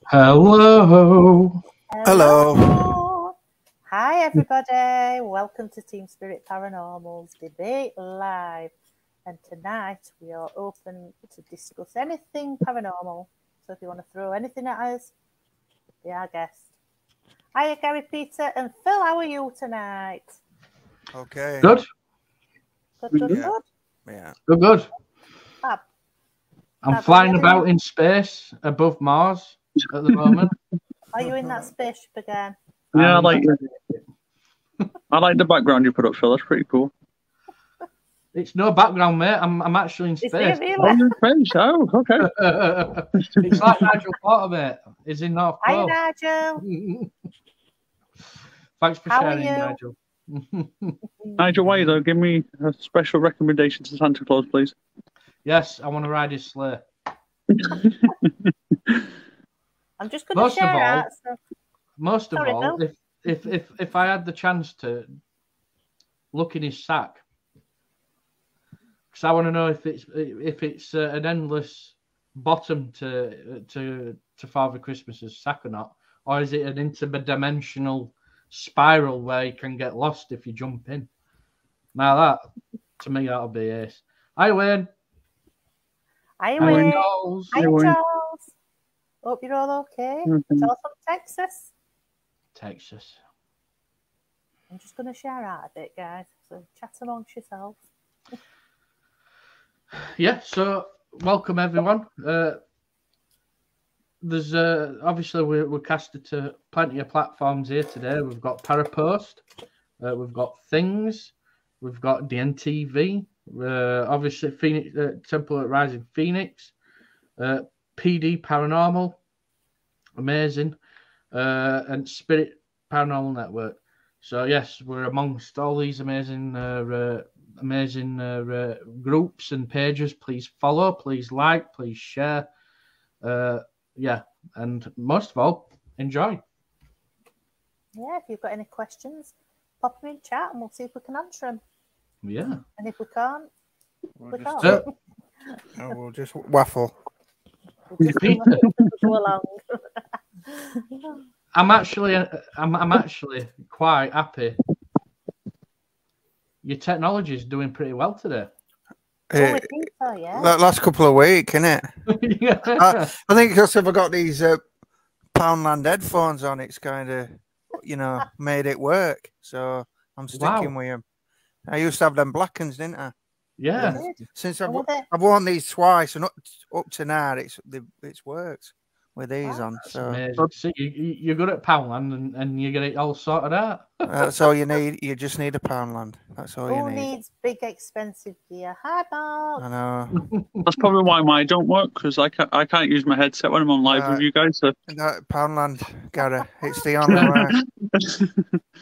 Hello. Hello. Hi, everybody. Welcome to Team Spirit Paranormal's Debate Live. And tonight we are open to discuss anything paranormal. So if you want to throw anything at us, be our guest. Hiya, Gary, Peter, and Phil. How are you tonight? Okay. Good. Good. Yeah. Good. Fab. I'm flying about in space above Mars at the moment. Are you in that spaceship again? Yeah, I like the background you put up, Phil. That's pretty cool. It's no background, mate. I'm actually in space. Is he really? Oh, you're in space. Oh, okay. It's like Nigel Potter, mate. He's in North Pole. Hi, Nigel. Thanks for How sharing, are Nigel. Nigel, why though? Give me a special recommendation to Santa Claus, please. Yes, I want to ride his sleigh. I'm just going to share out. Most of all, if I had the chance to look in his sack, because I want to know if it's an endless bottom to Father Christmas's sack or not, or is it an interdimensional spiral where you can get lost if you jump in? Now that, to me, that'll be ace. Hi, Wayne. Hi, Wayne. Hi, Charles. Hope you're all okay. Mm-hmm. Charles from Texas. I'm just going to share out a bit, guys. So chat amongst yourselves. Yeah, so welcome everyone. There's obviously we're casted to plenty of platforms here today. We've got Parapost, we've got Things, we've got DNTV, obviously Phoenix Temple at Rising Phoenix, PD Paranormal, amazing, and Spirit Paranormal Network. So yes, we're amongst all these amazing groups and pages. Please follow, please like, please share. Yeah, and most of all, enjoy. Yeah, if you've got any questions, pop them in chat and we'll see if we can answer them. Yeah. And if we can't, we can't. We'll just waffle. We'll just go along. I'm actually quite happy. Your technology is doing pretty well today. I think so, yeah. That last couple of weeks, innit? Yeah. I think because I've got these Poundland headphones on, it's kind of, made it work. So I'm sticking with them. I used to have them black ones, didn't I? Yeah. Since I've worn these twice, and up to now, it's worked with these on. So amazing. See, you're good at Poundland and you get it all sorted out. That's all you need. You just need a Poundland. That's all you need. Who needs big, expensive gear? Hi, Mark. I know. That's probably why mine don't work, because I can't use my headset when I'm on live with you guys. So. Poundland, Gary. It's the only way.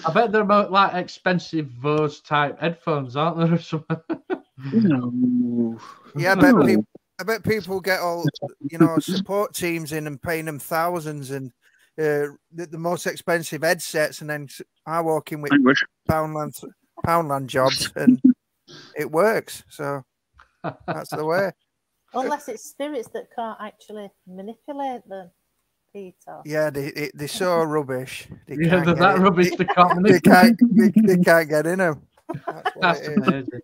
I bet they're about like expensive Bose type headphones, aren't there? No. Yeah, I bet people get all support teams in and paying them thousands and the most expensive headsets, and then I walk in with Poundland jobs and it works. So that's the way. Unless it's spirits that can't actually manipulate them, Peter. Yeah, they're so rubbish. They're that rubbish they can't manipulate. They can't get in them. That's amazing.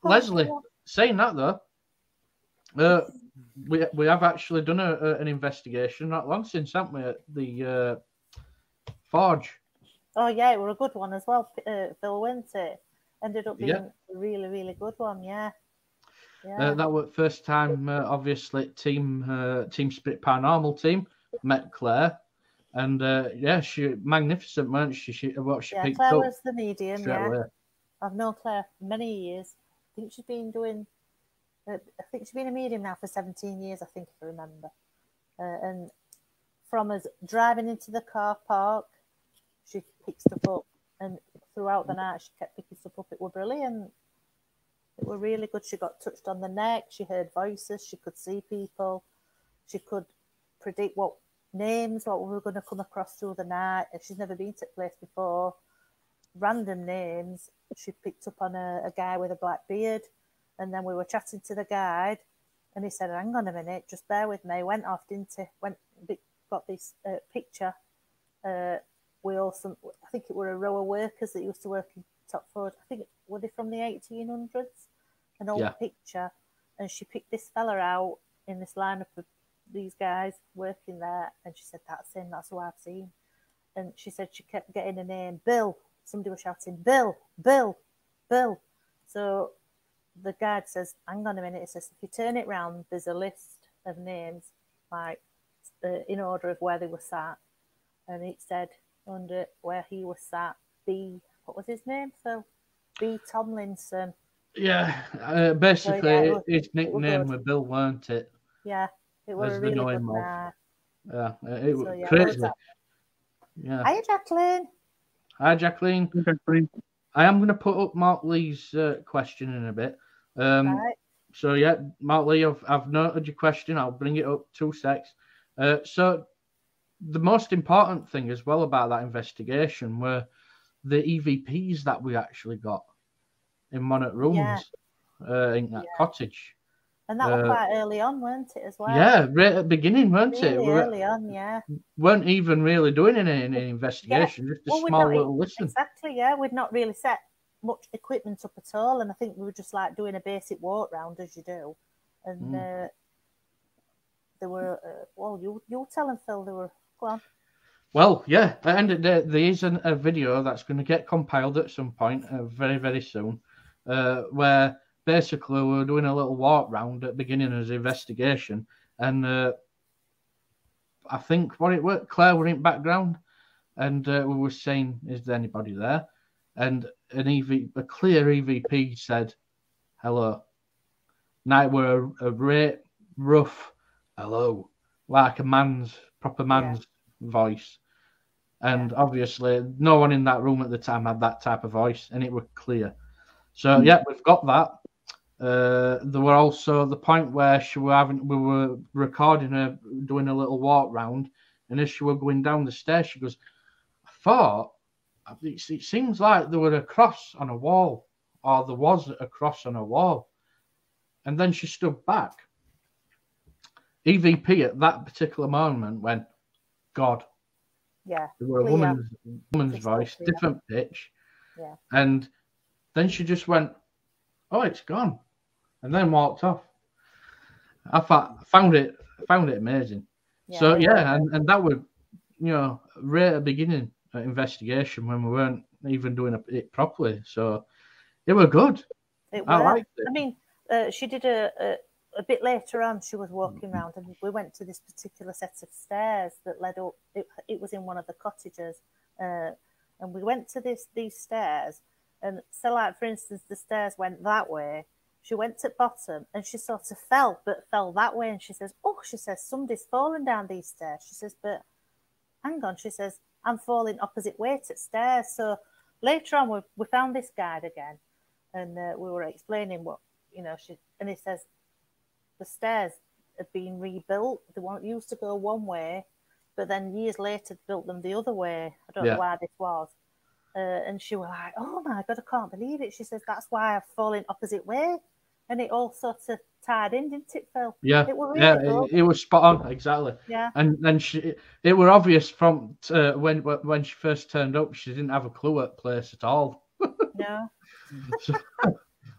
Leslie, saying that though, we have actually done an investigation not long since, haven't we, at the Forge? Oh yeah, it was a good one as well, Phil, wasn't it? Ended up being a really, really good one, yeah. That was first time, obviously, Team Spirit Paranormal team met Claire, and she magnificent, weren't she? She picked Claire up was the medium, away. I've known Claire for many years. I think she's been a medium now for 17 years, I think, if I remember. And from us driving into the car park, she picked stuff up. And throughout the night, she kept picking stuff up. It was brilliant. It was really good. She got touched on the neck. She heard voices. She could see people. She could predict what names, what we were going to come across through the night. If she's never been to the place before, random names. She picked up on a guy with a black beard. And then we were chatting to the guide, And he said, hang on a minute, just bear with me. Went off, got this picture. We also, I think it were a row of workers that used to work in Topford. I think, were they from the 1800s? An old picture. And she picked this fella out in this lineup of these guys working there. And she said, that's him, that's who I've seen. And she said she kept getting a name, Bill. Somebody was shouting, Bill, Bill, Bill. So the guard says, hang on a minute. He says, if you turn it round, there's a list of names, like in order of where they were sat. And it said under where he was sat, B, what was his name, Phil? B. Tomlinson. Yeah, basically his nickname was Bill, weren't it? Yeah, it was a really good night. Yeah, it was crazy. Yeah. Hi, Jacqueline. Hi, Jacqueline. I am going to put up Mark Lee's question in a bit. Right. So, yeah, Mark Lee, I've noted your question. I'll bring it up 2 secs. So, the most important thing as well about that investigation were the EVPs that we actually got in Monarch Rooms in that cottage. And that was quite early on, weren't it, as well? Yeah, right at the beginning, weren't it? Early on, yeah. Weren't even really doing any investigation, just a small little listen. Exactly, yeah. We'd not really set much equipment up at all, and I think we were just like doing a basic walk round as you do. And there were, well, you tell them, Phil, there were, go on. Well, yeah, at the end of the day, there is a video that's going to get compiled at some point, very, very soon, where basically we were doing a little walk round at the beginning of the investigation, and I think Claire were in background, and we were saying, is there anybody there? And a clear EVP said, hello. Now it were a great, rough hello, like a proper man's voice. And obviously no one in that room at the time had that type of voice, and it was clear. So yeah, we've got that. There were also the point where we were recording her doing a little walk round, and as she were going down the stairs, she goes, I thought it seems like there were a cross on a wall, or there was a cross on a wall. And then she stood back. EVP at that particular moment went, God. Yeah. There were a woman's voice, different pitch. Yeah. And then she just went, oh, it's gone. And then walked off. I found it amazing. Yeah, so yeah, and that was, right at the beginning of investigation when we weren't even doing it properly. So it was good. I liked it. I mean, she did a bit later on. She was walking around, and we went to this particular set of stairs that led up. It was in one of the cottages, and we went to these stairs. And so, like for instance, the stairs went that way. She went to bottom and she sort of fell that way. And she says, somebody's falling down these stairs. She says, but hang on. She says, I'm falling opposite way to stairs. So later on, we found this guide again, and we were explaining what, and he says, the stairs had been rebuilt. They used to go one way, but then years later built them the other way. I don't know why this was. And she was like, oh my God, I can't believe it. She says, that's why I've fallen opposite way. And it all sort of tied in, didn't it, Phil? Yeah, it was really good. It was spot on, exactly. Yeah. And it were obvious from when she first turned up, she didn't have a clue at place at all. No. So,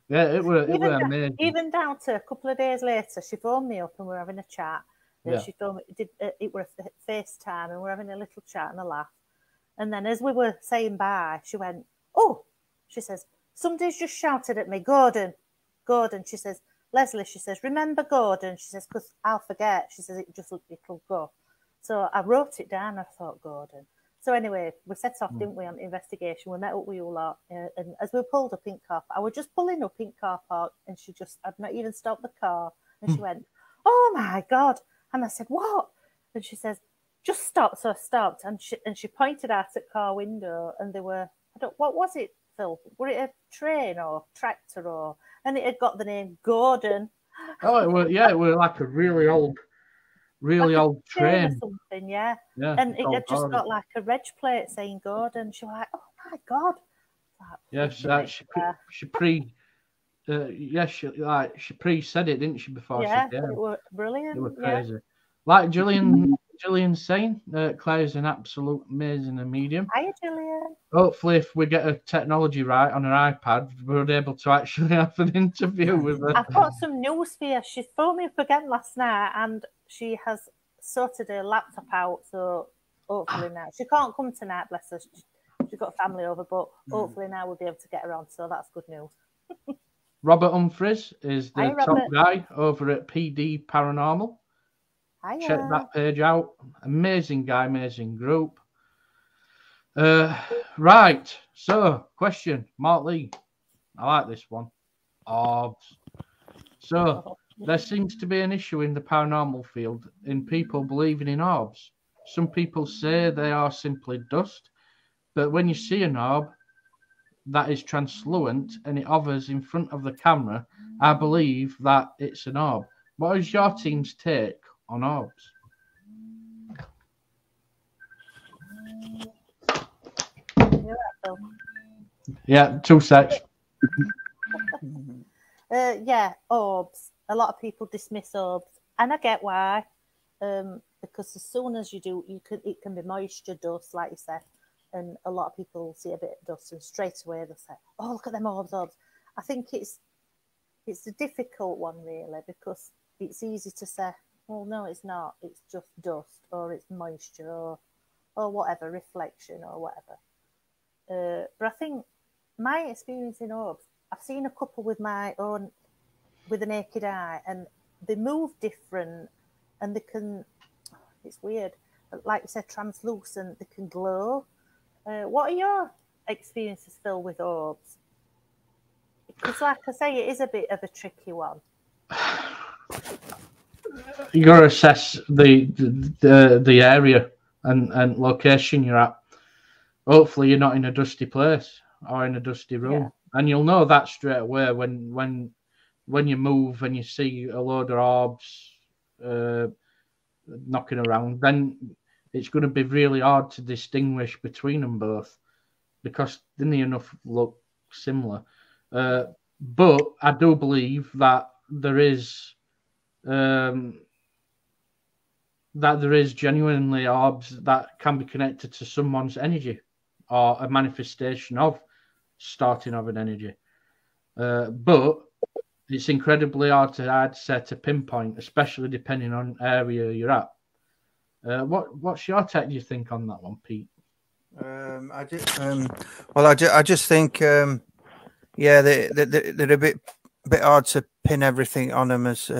yeah, it was amazing. Even down to a couple of days later, she phoned me up and we were having a chat. And she told me it was a FaceTime, and we were having a little chat and a laugh. And then as we were saying bye, she went, oh, she says, somebody's just shouted at me, Gordon. She says, Leslie, she says, remember Gordon? She says, because I'll forget. She says, it'll go. So I wrote it down. I thought, Gordon. So anyway, we set off, didn't we, on the investigation. We met up with you a lot. And as we pulled up in car park, I was just pulling up in car park, and I'd not even stopped the car. And she went, oh my God. And I said, what? And she says, just stop. So I stopped, and she pointed out at car window, and they were, what was it, Phil? Were it a train or tractor and it had got the name Gordon. Oh, it was like a really old train or something, yeah. And it had just got like a reg plate saying Gordon. She was like, oh my God. Yes, she yeah, she pre-said it, didn't she, before Yeah, she came? it were brilliant. It was crazy. Yeah. Like Gillian's saying, Claire's an absolute amazing medium. Hiya, Gillian. Hopefully, if we get her technology right on her iPad, we're able to actually have an interview with her. I've got some news for you. She phoned me up again last night, and she has sorted her laptop out. So hopefully now she can't come tonight. Bless her. She's got family over, but hopefully now we'll be able to get her on. So that's good news. Robert Humphries is the Hi, top guy over at PD Paranormal. Hiya. Check that page out. Amazing guy, amazing group. Right. So, question, Mark Lee. I like this one. Orbs. So, there seems to be an issue in the paranormal field in people believing in orbs. Some people say they are simply dust, but when you see an orb that is translucent and it hovers in front of the camera, I believe that it's an orb. What is your team's take on orbs? Yeah, 2 secs. Yeah, orbs. A lot of people dismiss orbs, and I get why. Because as soon as you do, it can be moisture, dust, like you said, and a lot of people see a bit of dust and straight away they say, "Oh, look at them orbs." I think it's a difficult one really, because it's easy to say, "Well, no, it's not. It's just dust, or it's moisture, or whatever, reflection, or whatever." But I think my experience in orbs, I've seen a couple with the naked eye, and they move different, and they can. It's weird, like you said, translucent. They can glow. What are your experiences, Phil, with orbs? Because, like I say, it is a bit of a tricky one. You got to assess the area and location you're at. Hopefully, you're not in a dusty place or in a dusty room, and you'll know that straight away when you move and you see a load of orbs knocking around. Then it's going to be really hard to distinguish between them both, because they near enough look similar. But I do believe that there is genuinely orbs that can be connected to someone's energy or a manifestation of starting of an energy. But it's incredibly hard to pinpoint, especially depending on area you're at. What's your take, do you think, on that one, Pete? I just think, yeah, they're a bit hard to pin everything on them as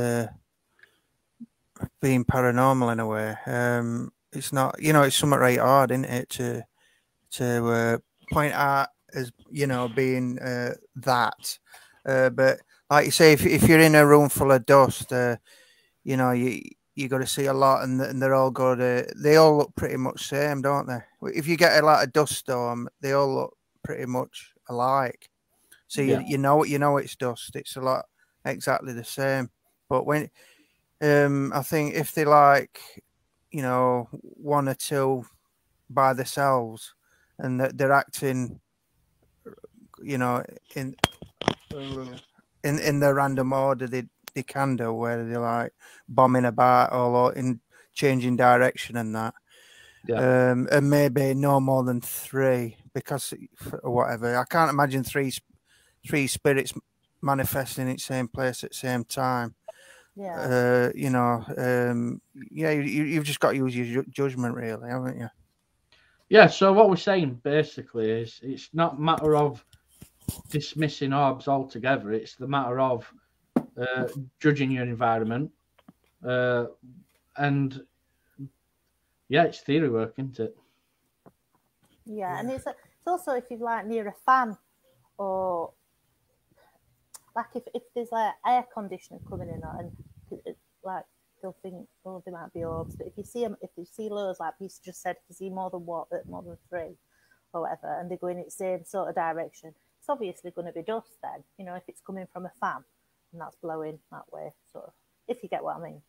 being paranormal in a way. It's not, it's somewhat right hard, isn't it, to point out as being that. But like you say, if you're in a room full of dust, you got to see a lot, and they're all good. They all look pretty much same, don't they? If you get a lot of dust storm, they all look pretty much alike. So you know it's dust. It's a lot exactly the same. But when I think if they like, one or two by themselves, and they're acting, in the random order they can do, where they're like bombing about or in changing direction and that. Yeah. And maybe no more than 3, because whatever. I can't imagine three spirits manifesting in the same place at the same time. Yeah. You've just got to use your judgment, really, haven't you? Yeah. So what we're saying basically is, it's not a matter of dismissing orbs altogether. It's the matter of judging your environment, and it's theory work, isn't it? Yeah, and it's also if you're like near a fan, or like if there's like air conditioner coming in, and like they'll think, oh, there might be orbs. But if you see loads, like you just said, if you see more than 3 or whatever, and they're going in the same sort of direction, it's obviously going to be dust then. If it's coming from a fan and that's blowing that way, sort of. If you get what I mean.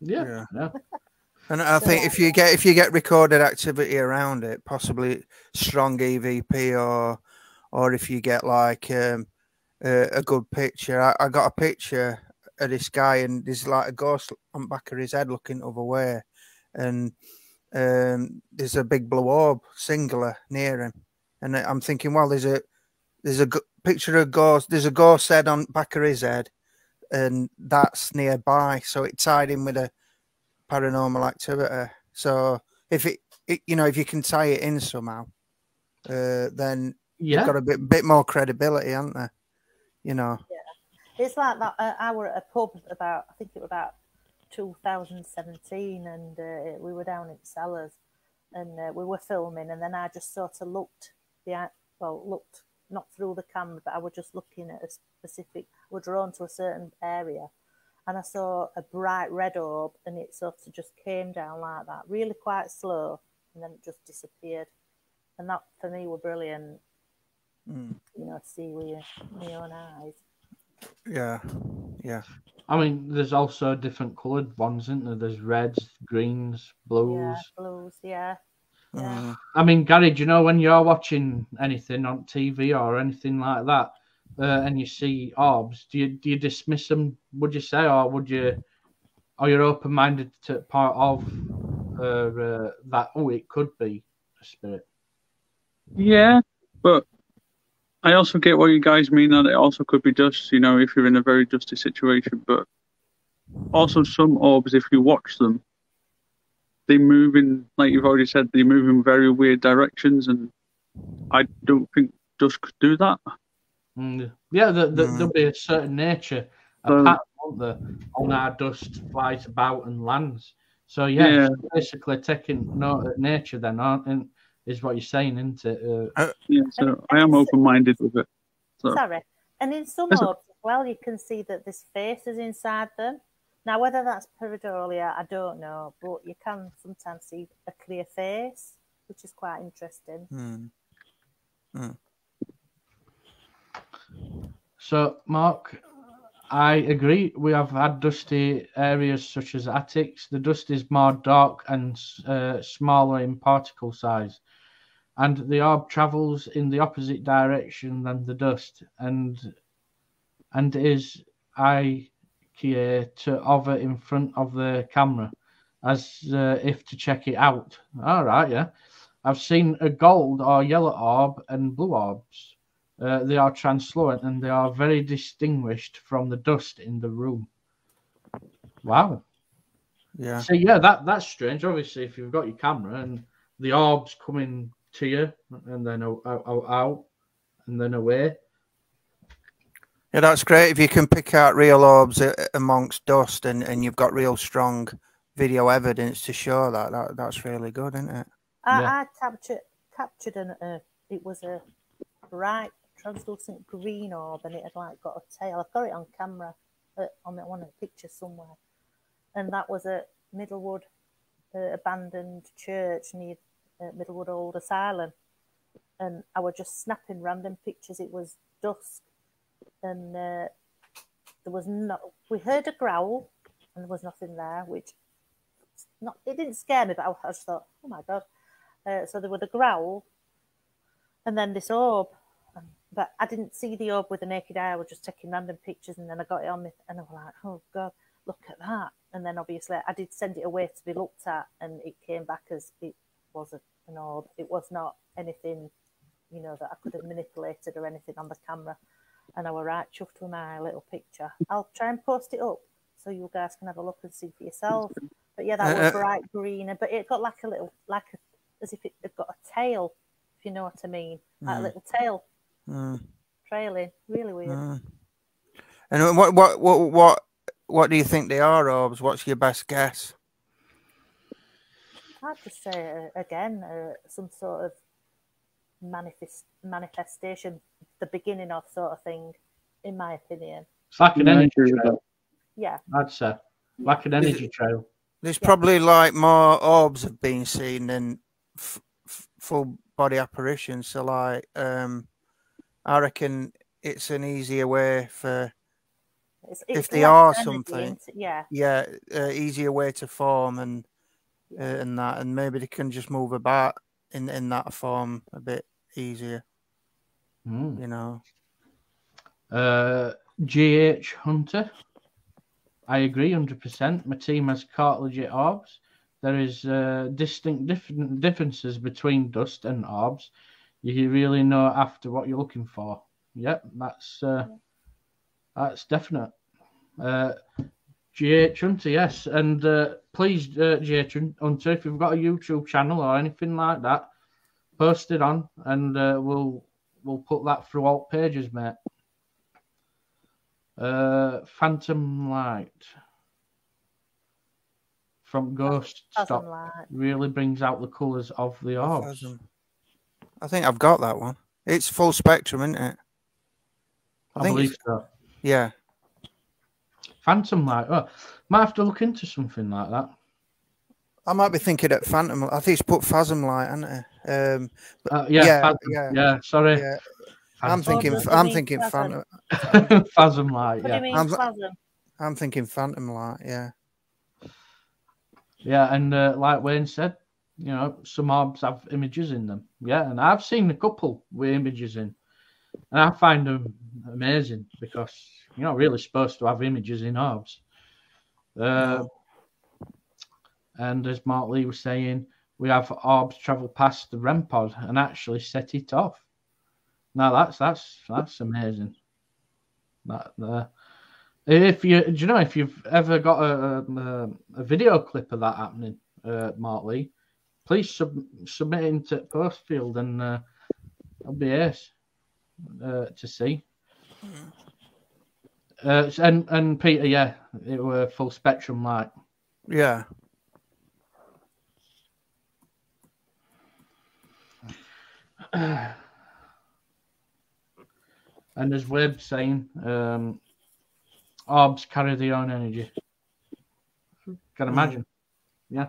Yeah. And I think if you get recorded activity around it, possibly strong EVP, or if you get like a good picture. I got a picture of this guy, and there's like a ghost on the back of his head looking the other way, and there's a big blue orb singular near him, and I'm thinking, well, there's a picture of a ghost. There's a ghost head on the back of his head, and that's nearby, so it tied in with a paranormal activity. So if it if you can tie it in somehow, then you've got a bit more credibility, haven't there? Yeah, it's like that. I were at a pub I think it was about 2017, and we were down in Cellars, and we were filming, and then I just sort of looked not through the camera, but I was just looking at a specific. We're drawn to a certain area, and I saw a bright red orb, and it sort of just came down like that, really quite slow, and then it just disappeared. And that for me were brilliant. To see with your own eyes. Yeah. I mean, there's also different coloured ones, isn't there? There's reds, greens, blues. Yeah, blues, yeah. I mean, Gary, do you know when you're watching anything on TV or anything like that, and you see orbs, do you dismiss them? Would you say, or are you open-minded to part of that? Oh, it could be a spirit. Yeah, but I also get what you guys mean that it also could be dust, if you're in a very dusty situation. But also some orbs, if you watch them, they move in, like you've already said, they move in very weird directions, and I don't think dust could do that. Yeah, there'll be a certain nature, a pattern, won't there, on how dust flies about and lands. So yeah. Basically taking note of nature then, is what you're saying, isn't it? So I am open-minded with it. So. Sorry. And in some orbs as well, you can see that there's faces inside them. Now, whether that's pareidolia, I don't know, but you can sometimes see a clear face, which is quite interesting. So, Mark, I agree. We have had dusty areas such as attics. The dust is more dark and smaller in particle size, and the orb travels in the opposite direction than the dust, and is IKEA to hover in front of the camera, as if to check it out. All right, yeah. I've seen a gold or yellow orb and blue orbs. They are translucent and they are very distinguished from the dust in the room. Wow. Yeah. So yeah, that's strange. Obviously, if you've got your camera and the orbs coming to you and then out and then away. Yeah, that's great. If you can pick out real orbs amongst dust and you've got real strong video evidence to show that's really good, isn't it? I captured it was a bright translucent green orb, and it had like got a tail. I've got it on camera on one of the pictures somewhere, and that was at Middlewood abandoned church near Middlewood Old Asylum, and I was just snapping random pictures. It was dusk, and there was we heard a growl, and there was nothing there, which it didn't scare me, but I just thought, oh my god. So there was a growl, and then this orb. But I didn't see the orb with the naked eye. I was just taking random pictures, and then I got it on me, and I was like, oh god, look at that. And then obviously I did send it away to be looked at, and it came back as it was an orb. It was not anything, that I could have manipulated or anything on the camera. And I was right chuffed with my little picture. I'll try and post it up so you guys can have a look and see for yourself. But yeah, that was bright green, but it got as if it had got a tail, if you know what I mean, like a little tail. Trailing, really weird. And what do you think they are, orbs? What's your best guess? I'd just say again, some sort of manifestation, the beginning of sort of thing, in my opinion. It's like an energy trail. Yeah, I'd say like an energy trail. There's probably like more orbs have been seen than full body apparitions. So like, I reckon it's an easier way for if they are something, easier way to form and that, and maybe they can just move about in that form a bit easier. GH Hunter. I agree 100%. My team has caught legit orbs. There is distinct differences between dust and orbs. You really know after what you're looking for. Yep, that's definite. GH Hunter, yes. And please, GH Hunter, if you've got a YouTube channel or anything like that, post it on, and we'll put that through all pages, mate. Phantom Light from Ghost Stop really brings out the colours of the orbs. I think I've got that one. It's full spectrum, isn't it? I believe so. Yeah. Phantom Light. Oh, might have to look into something like that. I might be thinking at Phantom. I think it's put Phasm Light, hasn't it? Yeah. Sorry. Yeah. I'm thinking Phantom. Phasm Light. What do you mean Phasm? I'm thinking Phantom Light. Yeah. Yeah, and like Wayne said, you know, some orbs have images in them. Yeah, and I've seen a couple with images in, and I find them amazing because you're not really supposed to have images in orbs. And as Mark Lee was saying, we have orbs travel past the REM pod and actually set it off. Now that's amazing. If you've ever got a video clip of that happening, Mark Lee, please submit it into post field, and it'll be ace to see. And Peter, yeah, it were full spectrum light. Yeah. And as Webb saying, orbs carry their own energy. Can imagine. Yeah.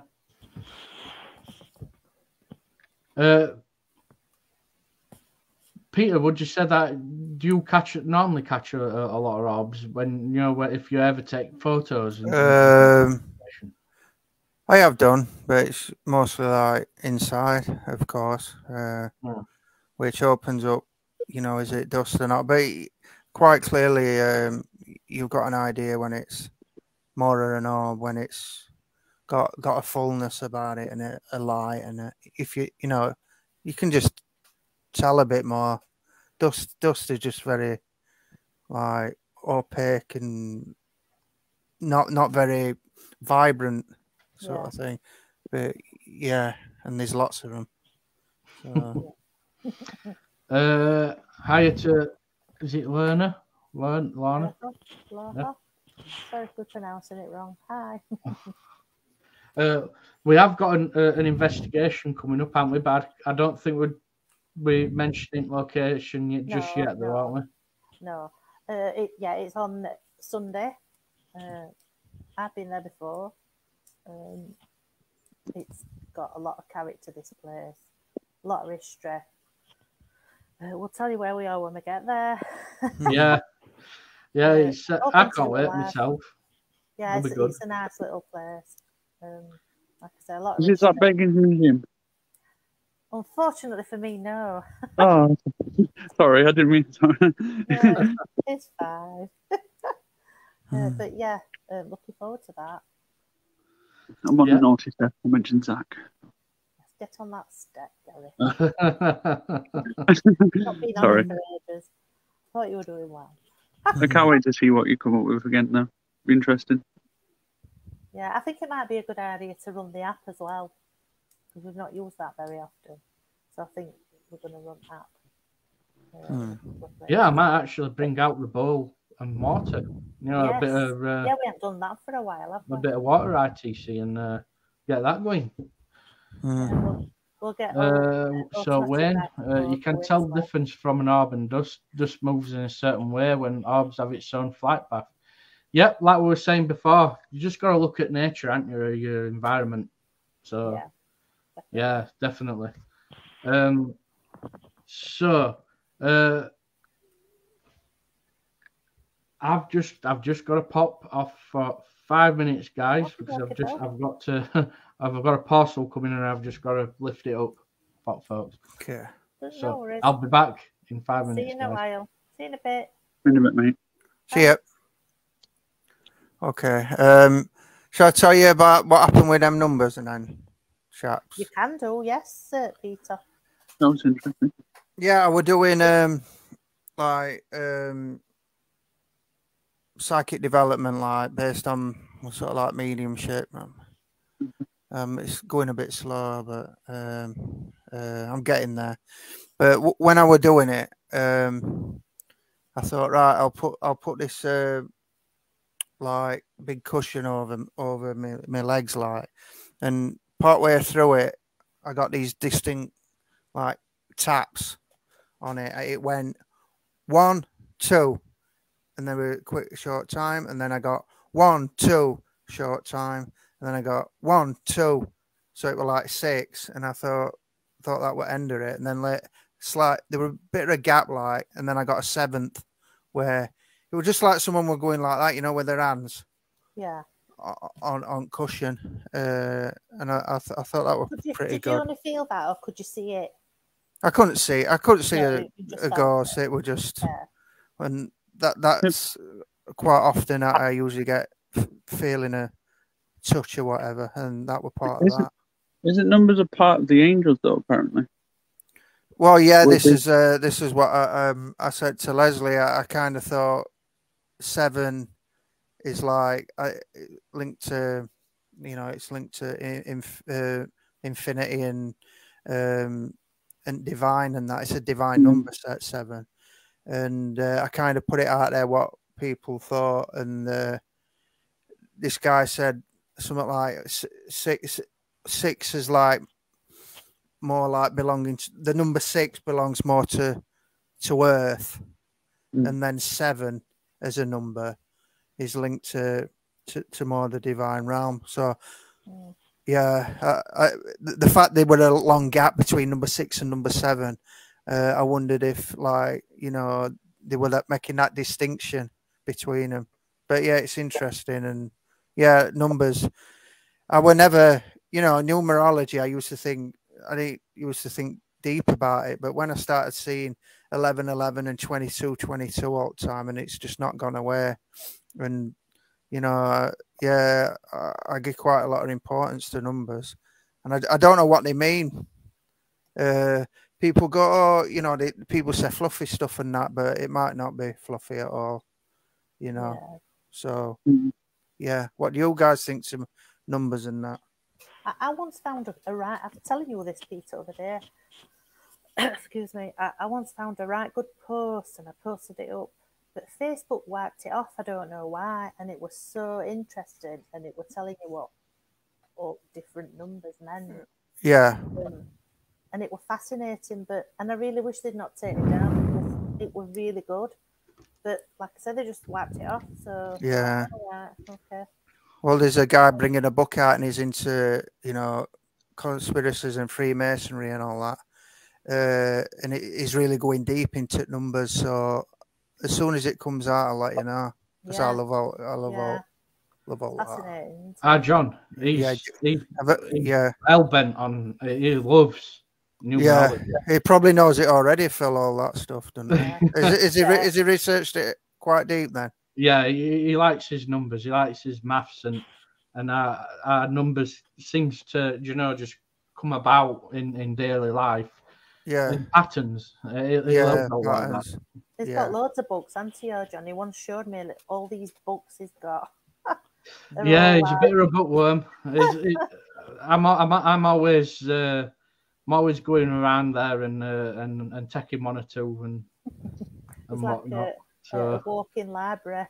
Peter, would you say that do you normally catch a lot of orbs when if you ever take photos? I have done, but it's mostly like inside, of course, which opens up, is it dust or not? But quite clearly, you've got an idea when it's more an orb, when it's got a fullness about it and a light, and if you can just tell a bit more. Dust is just very like opaque and not very vibrant sort of thing. But yeah, and there's lots of them. So. Hiya to, is it Lerner? Lorna? Yeah. Sorry for pronouncing it wrong. Hi. We have got an investigation coming up, haven't we? But I don't think we're mentioning location just yet, though, aren't we? No. It's on Sunday. I've been there before. It's got a lot of character, this place. A lot of history. We'll tell you where we are when we get there. Yeah. It's I can't wait myself. Yeah, it's a nice little place. Like I say, a lot of. Is it that Begging Museum? Unfortunately for me, no. Oh, sorry, I didn't mean to. No, it's fine. But yeah, looking forward to that. I'm on the naughty step. I mentioned Zach. Let's get on that step, Gary. Not been Sorry. on it for ages. Thought you were doing well. I can't wait to see what you come up with again now. Be interesting. Yeah, I think it might be a good idea to run the app as well, because we've not used that very often. So I think we're going to run app. Yeah, I might actually bring out the bowl and water. Yes. A bit of... we haven't done that for a while, have we? A bit of water ITC and get that going. We'll get so Wayne, you can tell the difference from an orb and dust. Dust moves in a certain way when orbs have its own flight path. Yep, like we were saying before, you just got to look at nature, aren't you, or your environment. So, yeah, definitely. I've just got to pop off for 5 minutes, guys, because I've got a parcel coming and I've just got to lift it up, folks. Okay. So I'll be back in 5 minutes. See you in a while. See you in a bit. In a bit, mate. See ya. Okay. Shall I tell you about what happened with them numbers and then chaps? You can do, yes, Peter. That was interesting. Yeah, we're doing psychic development, like based on sort of like mediumship. It's going a bit slow, but I'm getting there. But when I were doing it, I thought, right, I'll put this like big cushion over my legs, like, and partway through it, I got these distinct like taps on it. It went 1, 2, and then a quick short time, and then I got 1, 2 short time, and then I got 1, 2, so it was like 6, and I thought that would end it, and then there were a bit of a gap, like, and then I got a 7th where it was just like someone were going like that, with their hands, on cushion, and I thought that was pretty good. Did you only feel that, or could you see it? I couldn't see a ghost. It was just, and that's quite often I usually get feeling a touch or whatever, and that were part of that. Isn't numbers a part of the angels though? Apparently. Well, yeah, this is what I said to Leslie. I kind of thought 7 is like linked to, it's linked to infinity and divine, and that it's a divine number set 7. And I kind of put it out there what people thought, and this guy said something like 6 is like more like belonging to the number 6 belongs more to Earth, and then 7 as a number is linked to more the divine realm. So yeah, the fact there were a long gap between number 6 and number 7, I wondered if, like, they were making that distinction between them. But yeah, it's interesting, and yeah, numbers. I were never, numerology. I used to think deep about it, but when I started seeing 11, 11 and 22, 22 all the time, and it's just not gone away. And yeah, I give quite a lot of importance to numbers, and I don't know what they mean. People go, oh, people say fluffy stuff and that, but it might not be fluffy at all, Yeah. So, yeah, what do you guys think to numbers and that? I once found a right. I'm telling you this, Peter, over there. Excuse me. I once found a right good post, and I posted it up, but Facebook wiped it off. I don't know why, and it was so interesting, and it was telling you what all different numbers meant. Yeah. And it was fascinating, and I really wish they'd not taken it down, because it was really good. But like I said, they just wiped it off. So yeah. Right, okay. Well, there's a guy bringing a book out, and he's into, conspiracies and Freemasonry and all that. And he's really going deep into numbers. So as soon as it comes out, I'll let you know. Because I love all fascinating. that. John, he's hell-bent on. He loves numerology. Yeah, he probably knows it already, Phil. All that stuff, doesn't he? Is he researched it quite deep then? Yeah, he likes his numbers. He likes his maths, and our numbers seems to, just come about in daily life. Yeah, in patterns. He patterns. He's got loads of books, hasn't he, John? He once showed me all these books he's got. Yeah, he's a bit of a bookworm. I'm always going around there and taking one or two and whatnot. A walking library.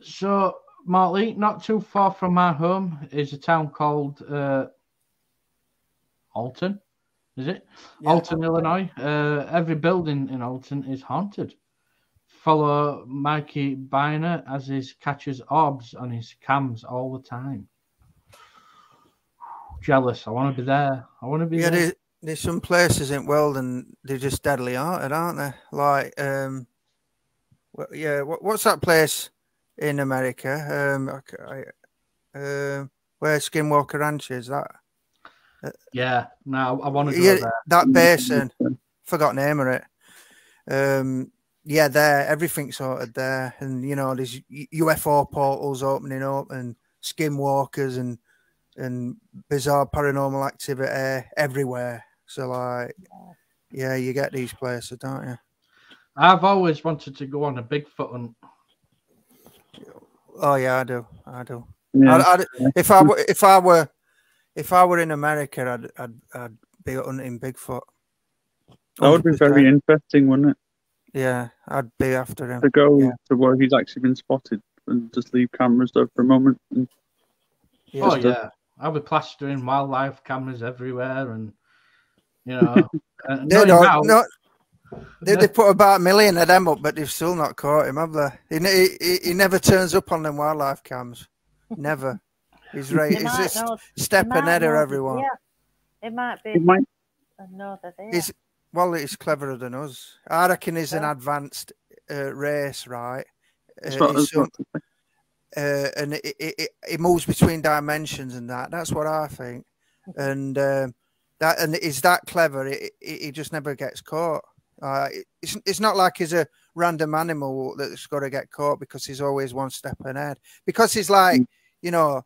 So, Martley, not too far from my home is a town called Alton. Is it? Yeah, Alton, Illinois. Every building in Alton is haunted. Follow Mikey Biner as he catches orbs on his cams all the time. Jealous. I want to be there. There. There's some places in the world and they're just deadly haunted, aren't they? Like, what's that place in America? Where Skinwalker Ranch is? That? Yeah, no, I want to go there. That basin. Forgot the name of it. Yeah, there, everything's sorted there, and you know, there's UFO portals opening up, and skinwalkers, and bizarre paranormal activity everywhere. So, like, yeah, you get these places, don't you? I've always wanted to go on a Bigfoot hunt. Oh yeah, I do. I do. Yeah. If I were in America, I'd be hunting Bigfoot. 100%. That would be very interesting, wouldn't it? Yeah, I'd be after him. To go to where he's actually been spotted and just leave cameras there for a moment. And I'll be plastering wildlife cameras everywhere, and you know, they put about 1 million of them up, but they've still not caught him, have they? He never turns up on them wildlife cams. Never. He's right. He's just stepping ahead of everyone. Yeah, it might be. He's cleverer than us. I reckon he's an advanced race, right? And it moves between dimensions and that. That's what I think. And he's that clever. He just never gets caught. It's not like he's a random animal that's got to get caught because he's always one step ahead. Because he's like, you know,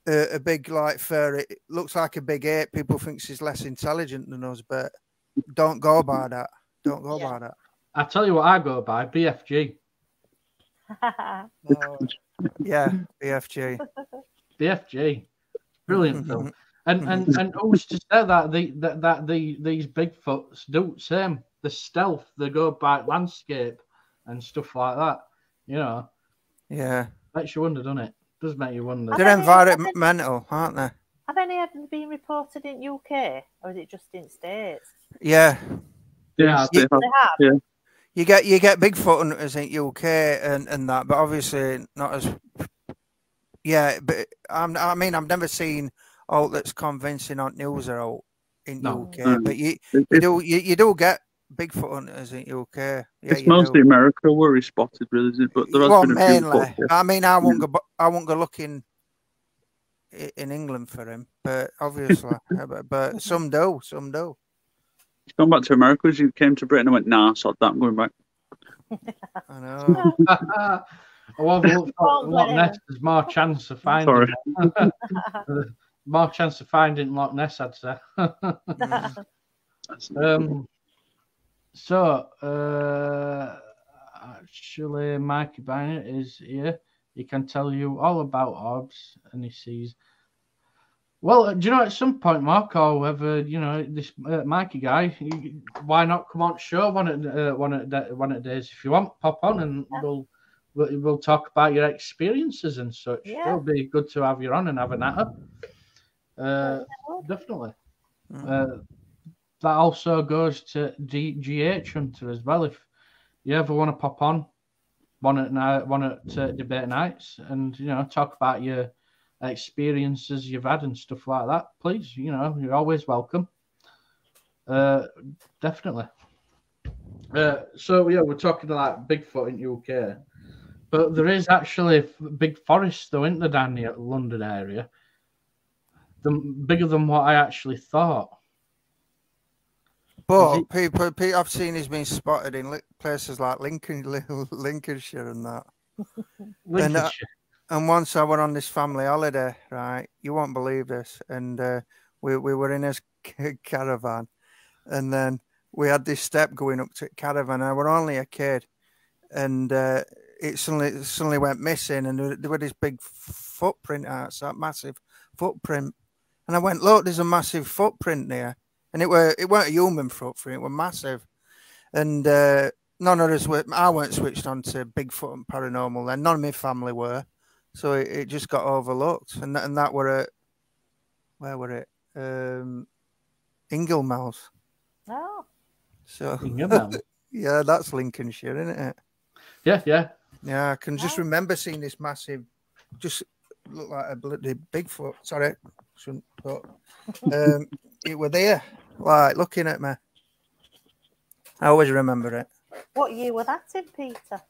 a big like fur. It looks like a big ape. People think he's less intelligent than us, but don't go by that. Don't go by that. I tell you what, I go by BFG. Yeah, BFG. BFG, brilliant film. And who's to say that these Bigfoots do the same? The stealth, they go by landscape and stuff like that. You know. Yeah. Makes you wonder, doesn't it? Does make you wonder. They're environmental, aren't they? Have any ever been reported in UK, or is it just in States? Yeah. Yeah, they have. Yeah. You get Bigfoot hunters in UK and that, but obviously not as. Yeah, but I've never seen outlets convincing on news are out in UK, but you do get Bigfoot hunters in UK. Yeah, it's mostly America where he's spotted, really, isn't it? But there has been a few. I mean, I won't go looking in England for him, but obviously, but some do. He's gone back to America as he came to Britain and went, nah, sod that, I'm going back. I know. Loch Ness, there's more chance of finding. More chance of finding Loch Ness, I'd say. Actually, Mikey Bynett is here. He can tell you all about orbs, and he sees. Well, do you know, at some point, Mark, or whether you know this Mikey guy, why not come on show one of the days if you want? Pop on, and we'll talk about your experiences and such. Yeah. It'll be good to have you on and have a natter. Definitely. That also goes to GH Hunter as well. If you ever want to pop on one at debate nights and you know talk about your experiences you've had and stuff like that, please, you know, you're always welcome. Definitely. So yeah, we're talking about Bigfoot in UK, but there is actually big forests though, isn't there, down the London area? Bigger than what I actually thought. But people I've seen he's been spotted in places like Lincolnshire and that. Lincolnshire. And once I went on this family holiday, right? You won't believe this. And we were in his caravan, and then we had this step going up to the caravan. I were only a kid, and it suddenly went missing, and there was this big footprint outside, massive footprint. And I went, look, there's a massive footprint there, and it weren't a human footprint; it was massive. And none of us were. I weren't switched on to Bigfoot and paranormal. Then none of my family were. So it just got overlooked, and that were at where were it? Inglemells. Oh. So yeah, that's Lincolnshire, isn't it? Yeah. Yeah, I can just remember seeing this massive, just looked like a bloody Bigfoot. Sorry, shouldn't put. It were there, like looking at me. I always remember it. What year was that in, Peter?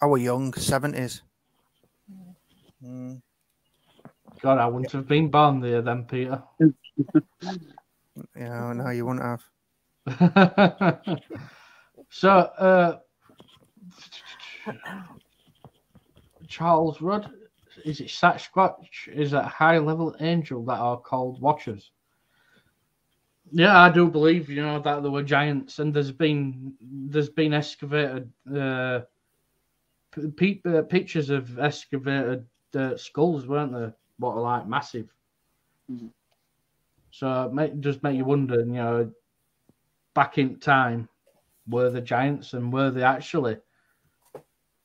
I was young, 70s. God, I wouldn't have been born there then, Peter. Yeah, no, you wouldn't have. So, Charles Rudd, is it Sasquatch? Is a high-level angel that are called Watchers? Yeah, I do believe that there were giants, and there's been excavated pictures of excavated skulls, weren't there? What are like massive. Mm-hmm. So it does make you wonder, back in time, were the giants and were they actually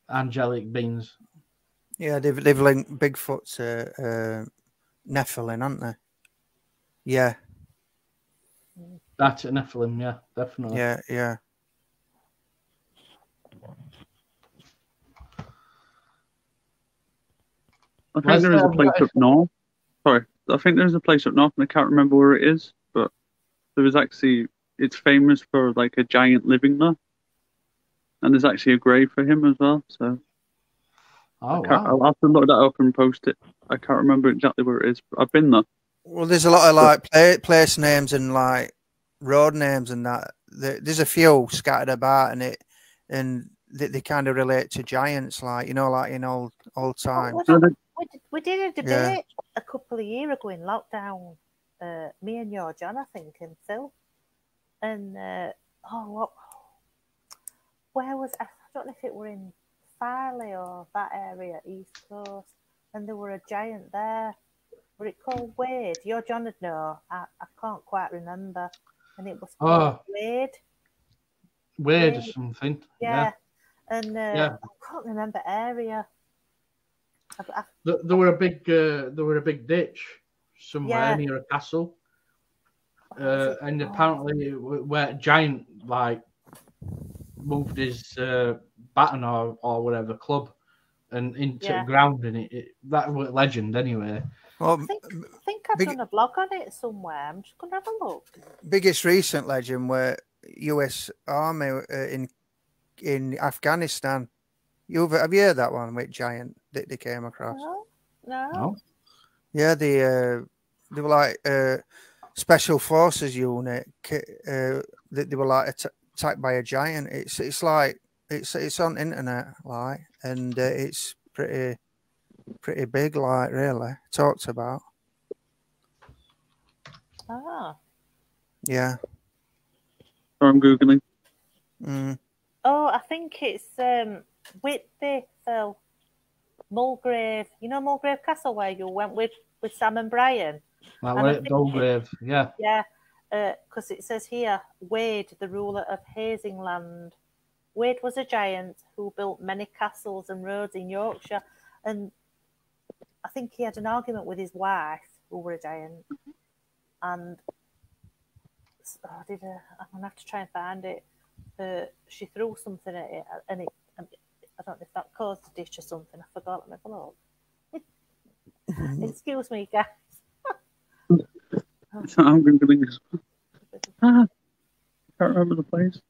angelic beings? Yeah, they've linked Bigfoot to Nephilim, haven't they? Yeah. That's an Nephilim, yeah, definitely. Yeah, yeah. I think there is a place up north. Sorry, I think there's a place up north, and I can't remember where it is, but there is actually, it's famous for like a giant living there, and there's actually a grave for him as well. So, wow. I'll have to look that up and post it. I can't remember exactly where it is, but I've been there. Well, there's a lot of like place names and like road names and that. There's a few scattered about, and they kind of relate to giants, like like in old times. We did a debate a couple of years ago in lockdown. Me and your John, I think, and Phil. And where was I don't know if it were in Farley or that area, East Coast, and there were a giant there. Were it called Wade? Your John would know. I can't quite remember. And it was called Wade. Wade or something. Yeah. And I can't remember area. There were a big ditch somewhere near a castle, and apparently where a giant like moved his baton or whatever club and into the ground, and that was legend anyway. Well, I think I've done a blog on it somewhere. I'm just gonna have a look. Biggest recent legend were U.S. Army in Afghanistan. Have you heard that one with giant that they came across? No. Yeah, they were like special forces unit. They were like attacked by a giant. It's like it's on internet, like, and it's pretty big, like, really talked about. Yeah. I'm googling. Oh, I think it's Whitby, Phil. Mulgrave. You know Mulgrave Castle where you went with Sam and Brian? Mulgrave, yeah. Yeah, because it says here, Wade, the ruler of Hasingland. Wade was a giant who built many castles and roads in Yorkshire, and I think he had an argument with his wife, who were a giant, and I'm going to have to try and find it. She threw something at it, and I don't know if that caused a dish or something. I forgot. Let me have a look. Excuse me, guys. I'm googling as well. I can't remember the place.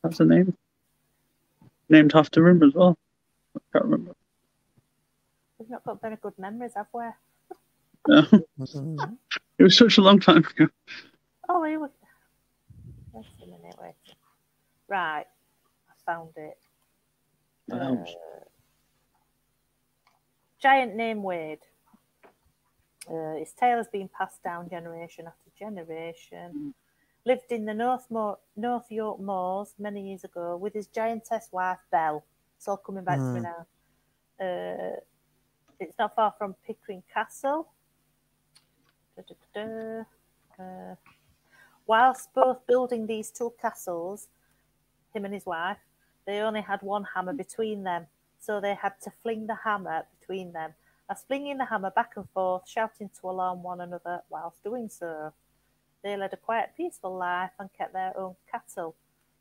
That's the name. Named after him as well. I can't remember. We've not got very good memories, have we? No. It was such a long time ago. Oh, he was. Wait a minute, wait. Right, I found it. Giant named Wade. His tale has been passed down generation after generation. Lived in the North York Moors many years ago with his giantess wife Belle. It's all coming back to me now. It's not far from Pickering Castle. Whilst both building these two castles, him and his wife, they only had one hammer between them, so they had to fling the hammer between them, as flinging the hammer back and forth, shouting to alarm one another whilst doing so. They led a quiet, peaceful life and kept their own cattle.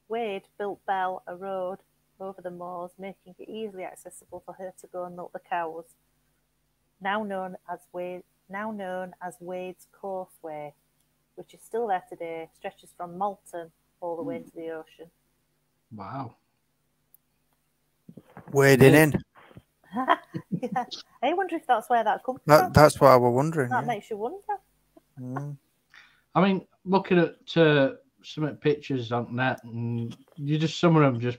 Wade built Belle a road over the moors, making it easily accessible for her to go and milk the cows. Now known as Wade's Causeway, which is still there today, stretches from Malton all the way to the ocean. Wow. Wading in. Yeah. I wonder if that's where that comes from. That's what I was wondering. That makes you wonder. I mean, looking at some pictures on net, and some of them just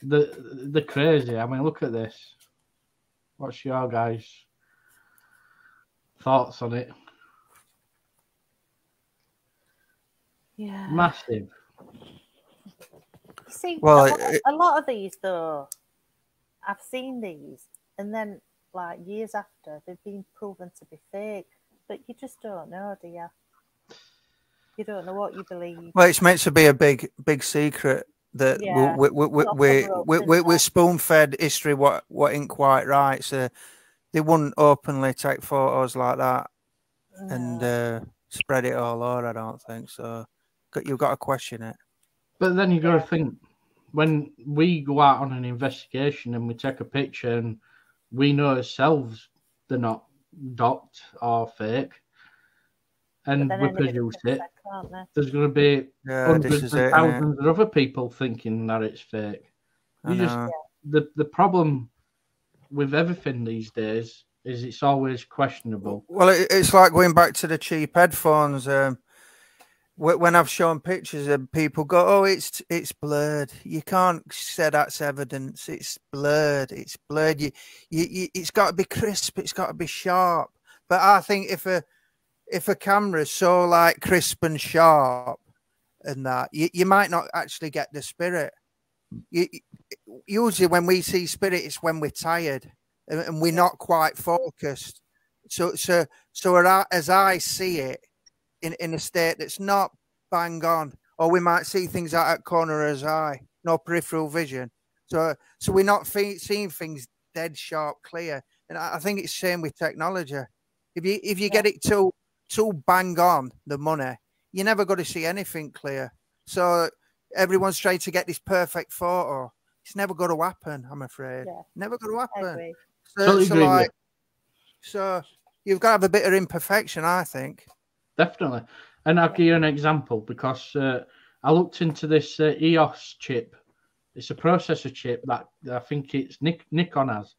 the crazy. I mean, look at this. What's your guys' thoughts on it? Yeah, massive. You see, well, a lot of these though, I've seen these, and then like years after, they've been proven to be fake. But you just don't know, do you? You don't know what you believe. Well, it's meant to be a big secret that we're spoon-fed history what ain't quite right. So they wouldn't openly take photos like that and spread it all over. I don't think so. You've got to question it. But then you got to think, when we go out on an investigation and we take a picture and we know ourselves they're not docked or fake, and we produce it, there's going to be hundreds and thousands of other people thinking that it's fake. The problem with everything these days is it's always questionable. Well, it's like going back to the cheap headphones. When I've shown pictures and people go, "Oh, it's blurred." You can't say that's evidence. It's blurred. It's blurred. It's got to be crisp. It's got to be sharp. But I think if a camera is so like crisp and sharp and that, you might not actually get the spirit. Usually when we see spirit, it's when we're tired and we're not quite focused. So as I see it, in a state that's not bang on, or we might see things out at corner of his eye, no peripheral vision. So we're not seeing things dead sharp, clear. And I think it's the same with technology. If you get it too bang on the money, you're never going to see anything clear. So everyone's trying to get this perfect photo. It's never going to happen, I'm afraid. Yeah. Never going to happen. So you've got to have a bit of imperfection, I think. Definitely. And I'll give you an example because I looked into this EOS chip. It's a processor chip that I think it's Nikon has.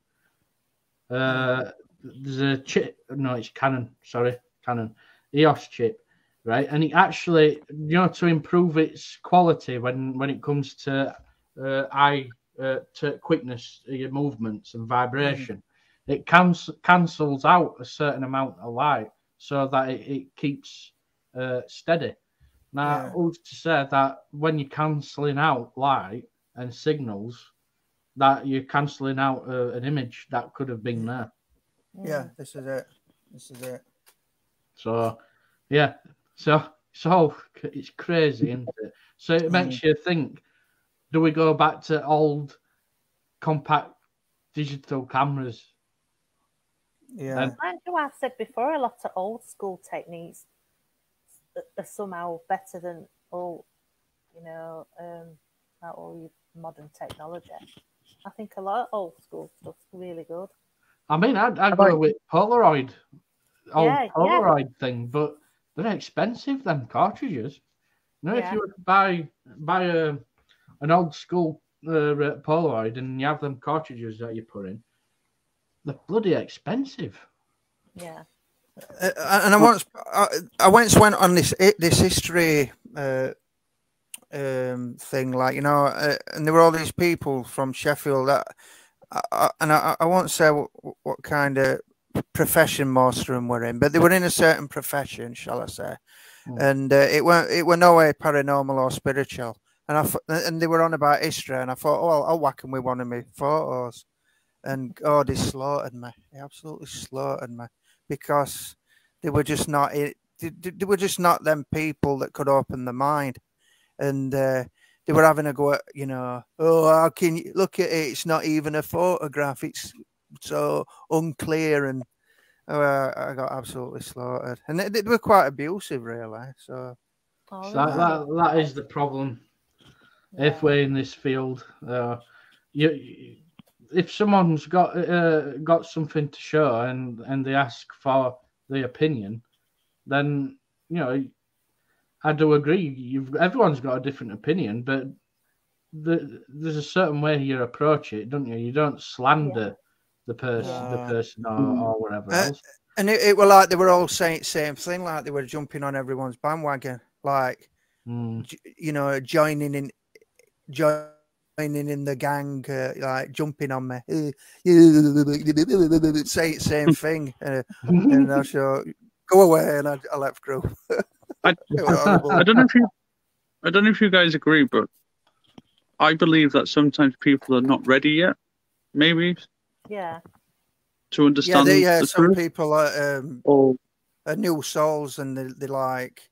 There's a chip. No, it's Canon. Sorry, Canon. EOS chip, right? And it actually, to improve its quality when it comes to to quickness of your movements and vibration, it cancels out a certain amount of light, so that it keeps steady. Now, who's to say that when you're cancelling out light and signals, that you're cancelling out an image that could have been there? Yeah, this is it. So, yeah. So it's crazy, isn't it? So it makes you think, do we go back to old compact digital cameras? Yeah. Like I've said before, a lot of old school techniques are somehow better than all your modern technology. I think a lot of old school stuff's really good. I mean, I'd go with Polaroid, Polaroid thing, but they're expensive, them cartridges. If you were to buy an old school Polaroid and you have them cartridges that you put in, they're bloody expensive. Yeah. And I once went on this history thing, like, and there were all these people from Sheffield that, I won't say what kind of profession most of them were in, but they were in a certain profession, shall I say, and it were no way paranormal or spiritual, and they were on about history, and I thought, oh, I'll whack them with one of my photos, and they slaughtered me. They absolutely slaughtered me, because they were just not them people that could open the mind, and they were having a go at, how can you look at it? It's not even a photograph. It's so unclear, and I got absolutely slaughtered. And they were quite abusive, really. So that is the problem. If we're in this field, if someone's got something to show and they ask for the opinion, then I do agree. Everyone's got a different opinion, but there's a certain way you approach it, don't you? You don't slander the person or whatever else. And it were like they were all saying the same thing, like they were jumping on everyone's bandwagon, like you know, joining in the gang, like jumping on me, say the same thing, and I shall go away, and I left group. I don't know if you guys agree, but I believe that sometimes people are not ready yet, maybe. Yeah. To understand. Some people are new souls, and they like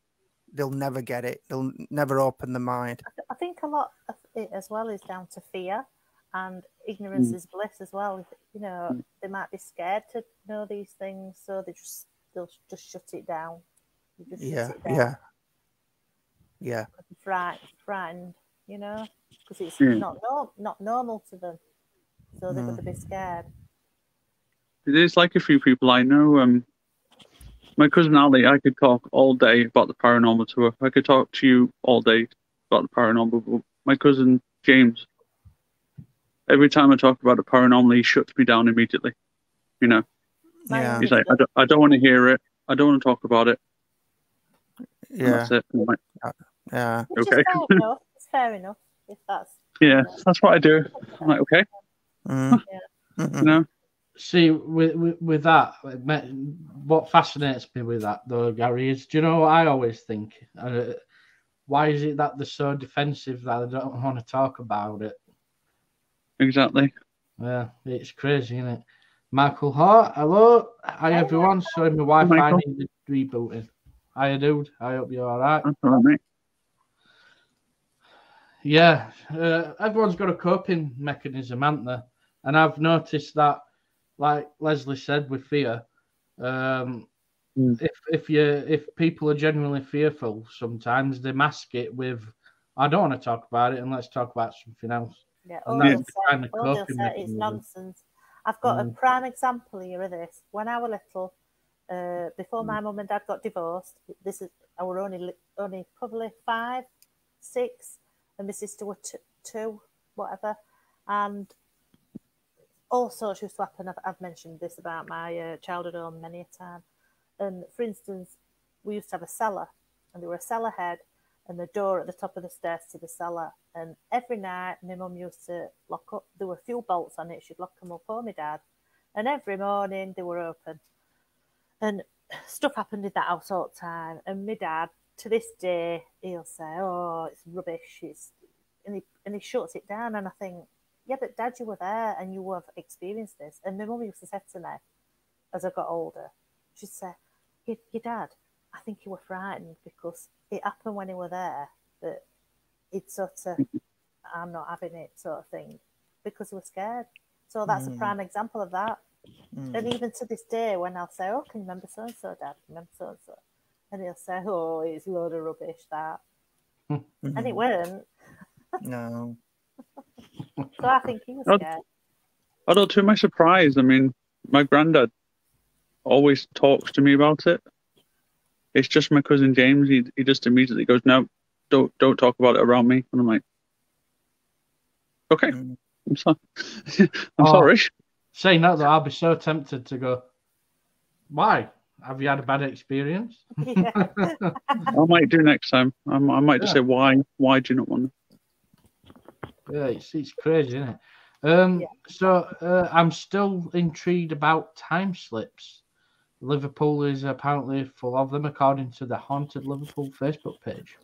they'll never get it. They'll never open the mind. I think a lot of it as well is down to fear, and ignorance is bliss as well. You know, they might be scared to know these things, so they'll just shut it down. Yeah. Frightened, you know, because it's not normal to them, so they're going to be scared. There's like a few people I know. My cousin Ali, I could talk all day about the paranormal to her. I could talk to you all day about the paranormal. But my cousin James, every time I talk about the paranormal, he shuts me down immediately. You know, he's like, I don't want to hear it. I don't want to talk about it. Yeah, and that's it. Like, Which okay. Is fair enough. It's fair enough if that's. Yeah, that's what I do. I'm like, okay. You know. See, with that, what fascinates me with that, though, Gary, is, do you know what I always think? Why is it that they're so defensive that they don't want to talk about it? Exactly. Yeah, it's crazy, isn't it? Michael Hart, hello. Hi, everyone. Sorry, my Wi-Fi needed rebooting. Hiya, dude. I hope you're all right. That's all right, mate. Yeah, everyone's got a coping mechanism, haven't they? And I've noticed that, like Leslie said, with fear, if people are genuinely fearful, sometimes they mask it with, I don't want to talk about it, and let's talk about something else. Yeah, they'll say it's nonsense. I've got a prime example here of this. When I was little, before my mum and dad got divorced, I were only probably 5, 6, and my sister were 2, whatever, and also used to happen. I've mentioned this about my childhood home many a time. And for instance, we used to have a cellar, and there were a cellar head and the door at the top of the stairs to the cellar. And every night, my mum used to lock up. There were a few bolts on it. She'd lock them up for my dad. And every morning, they were open. And stuff happened in that house all the time. And my dad, to this day, he'll say, "Oh, it's rubbish." And he shuts it down. And I think, yeah, but Dad, you were there and you have experienced this. And my mum used to say to me, as I got older, she'd say, your dad, I think you were frightened because it happened when he were there, that he'd sort of, I'm not having it sort of thing, because he was scared. So that's a prime example of that. And even to this day, when I'll say, "Oh, can you remember so-and-so, Dad? Remember so-and-so?" And he'll say, "Oh, it's a load of rubbish, that." And it weren't. No. So I think he was scared. Although, to my surprise, I mean, my granddad always talks to me about it. It's just my cousin James. He just immediately goes, "No, don't talk about it around me." And I'm like, "Okay, I'm sorry." Sorry. Saying that, though, I'll be so tempted to go, "Why? Have you had a bad experience?" Yeah. I might do next time. I might just say, "Why? Why do you not want to?" Yeah, it's crazy, isn't it? So I'm still intrigued about time slips. Liverpool is apparently full of them, according to the Haunted Liverpool Facebook page.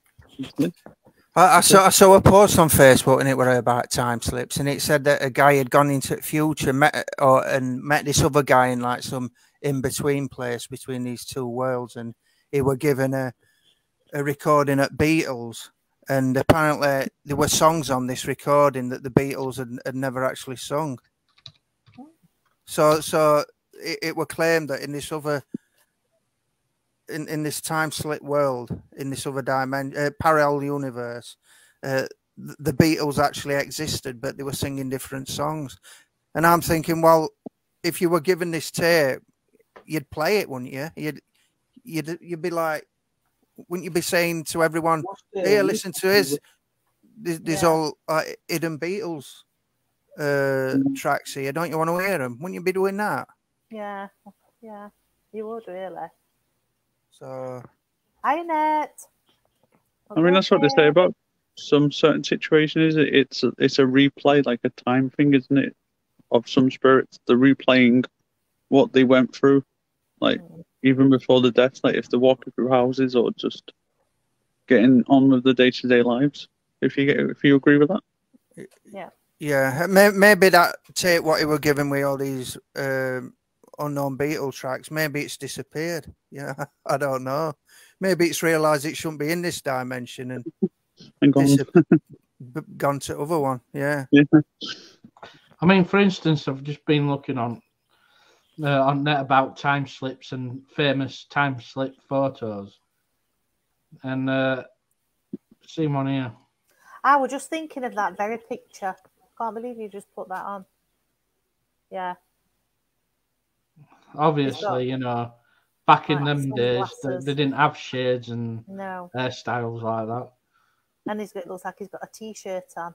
I saw a post on Facebook, and it were about time slips, and it said that a guy had gone into the future and met this other guy in like some in-between place between these two worlds, and he were given a recording at Beatles. And apparently there were songs on this recording that the Beatles had never actually sung. So it were claimed that in this other, in this time slip world, in this other dimension, parallel universe, the Beatles actually existed, but they were singing different songs. And I'm thinking, well, if you were given this tape, you'd play it, wouldn't you? You'd be like, wouldn't you be saying to everyone, "Here, listen to this. There's all hidden Beatles tracks here. Don't you want to hear them?" Wouldn't you be doing that? Yeah. You would really. So. Hi, Annette. I mean, that's what they say about some certain situations. It's a replay, like a time thing, isn't it? Of some spirits, they're replaying what they went through, like even before the death, like if they're walking through houses or just getting on with the day-to-day lives. If you agree with that, yeah, maybe that tape what he were giving me all these unknown Beatle tracks. Maybe it's disappeared. Yeah, I don't know. Maybe it's realised it shouldn't be in this dimension and gone to other one. Yeah. I mean, for instance, I've just been looking on net about time slips and famous time slip photos, and seen one here. I was just thinking of that very picture. Can't believe you just put that on. Yeah. Obviously, you know, back in them days, they didn't have shades and hairstyles like that. And it looks like he's got a T-shirt on.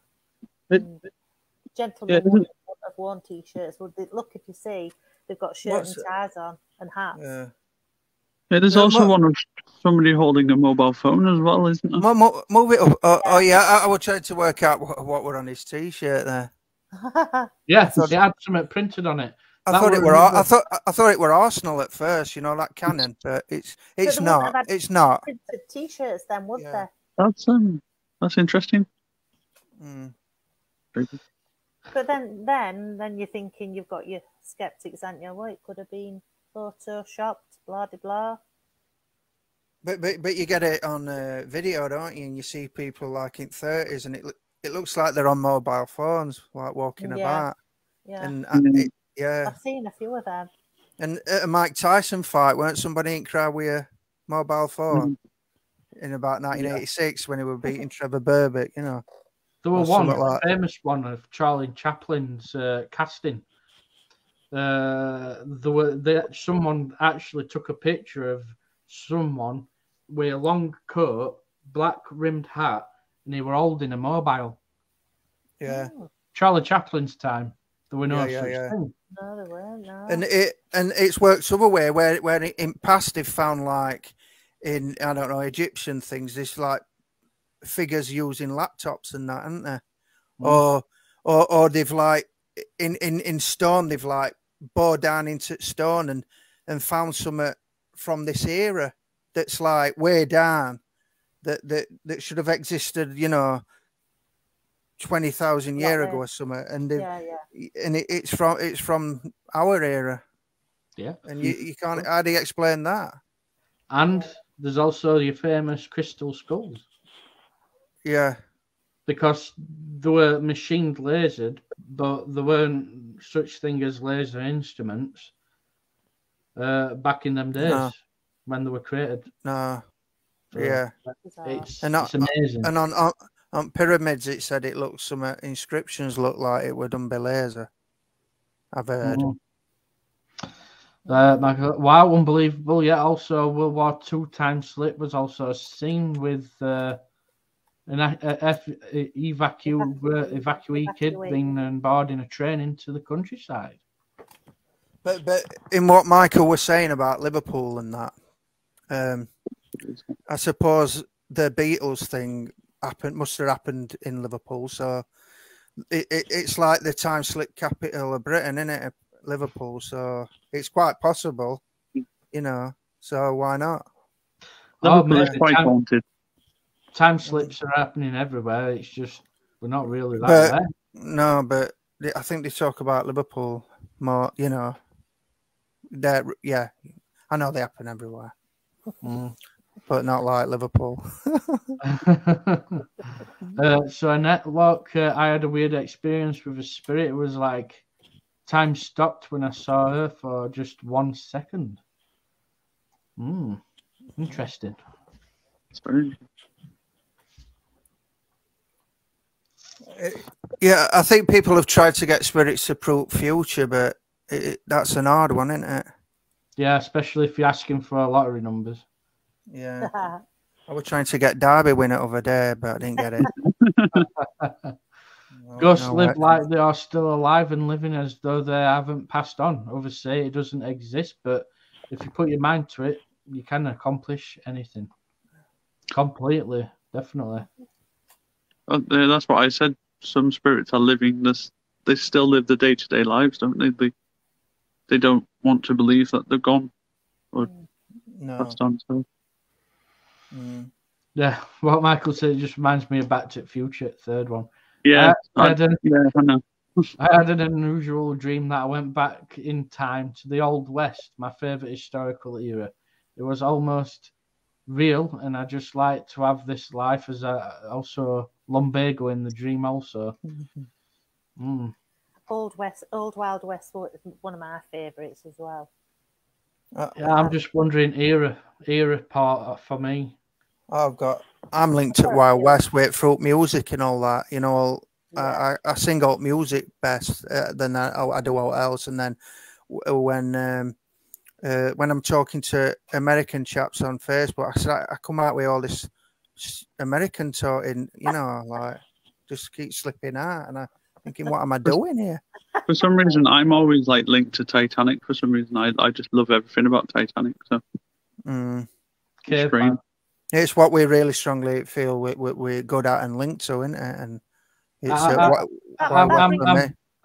Gentlemen wouldn't have worn T-shirts. Would they? Look, if you see, they've got shirts and ties on and hats. Yeah. Yeah, there's also one of somebody holding a mobile phone as well, isn't there? Move it up. Oh yeah, I was trying to work out what were on his T-shirt there. Yeah, it had something printed on it. I thought it were Arsenal at first, you know, that cannon, but it's not. It's not. Printed T-shirts, then, would there? That's interesting. But then you're thinking you've got your skeptics, aren't you? Well, it could have been photoshopped, blah de blah. But you get it on video, don't you? And you see people like in 30s, and it looks like they're on mobile phones, like walking about. Yeah. And I've seen a few of them. And at a Mike Tyson fight, weren't somebody in crowd with a mobile phone in about 1986 when he were beating Trevor Burbick? You know, there was a famous one of Charlie Chaplin's casting. Someone actually took a picture of someone with a long coat, black rimmed hat, and they were holding a mobile. Yeah. Charlie Chaplin's time, there were no such thing. No, there weren't. No. And it's worked other way where in past they've found like in Egyptian things, this like figures using laptops and that, aren't there? Or they've like in stone they've like bored down into stone and found some from this era that's like way down that should have existed, you know, 20,000 years ago or something, and and it's from our era. Yeah, and you can't. How do you explain that? And there's also your famous crystal skulls. Yeah, because they were machined lasered, but there weren't such thing as laser instruments back in them days when they were created. No, so it's amazing. And on pyramids, it said it looks some inscriptions look like it were done by laser. I've heard. Wow, unbelievable! Yeah, also World War II time slip was also seen with an evacuee kid being on board in a train into the countryside. But in what Michael was saying about Liverpool and that, I suppose the Beatles thing must have happened in Liverpool. So it's like the time slip capital of Britain, isn't it? Liverpool. So it's quite possible, you know. So why not? Liverpool is quite haunted. Time slips are happening everywhere. It's just we're not really that way. No, but I think they talk about Liverpool more. You know, I know they happen everywhere. But not like Liverpool. So Annette, look, I had a weird experience with a spirit. It was like time stopped when I saw her for just 1 second. Interesting. Yeah, I think people have tried to get spirits to prove future, but that's an hard one, isn't it? Yeah, especially if you're asking for lottery numbers. Yeah. I was trying to get Derby winner over there, but I didn't get it. Ghosts live like they are still alive and living as though they haven't passed on. Others say it doesn't exist, but if you put your mind to it, you can accomplish anything. Completely, definitely. That's what I said. Some spirits are living this. They still live the day-to-day lives, don't they? They don't want to believe that they're gone or passed on. So. Yeah, what Michael said just reminds me of Back to the Future, third one. Yeah, I know. I had an unusual dream that I went back in time to the Old West, my favourite historical era. It was almost real, and I just like to have this life as also lumbago in the dream also. Old Wild West was one of my favourites as well. Yeah, I'm just wondering era part for me. I'm linked to Wild West with folk music and all that. You know, I sing alt music best than I do all else. And then when I'm talking to American chaps on Facebook, I come out with all this American talking. You know, like just keep slipping out, and I'm thinking, what am I doing here? For some reason, I'm always like linked to Titanic. For some reason, I just love everything about Titanic. So, Caveman. It's what we really strongly feel we're good at and linked to, isn't it? And it's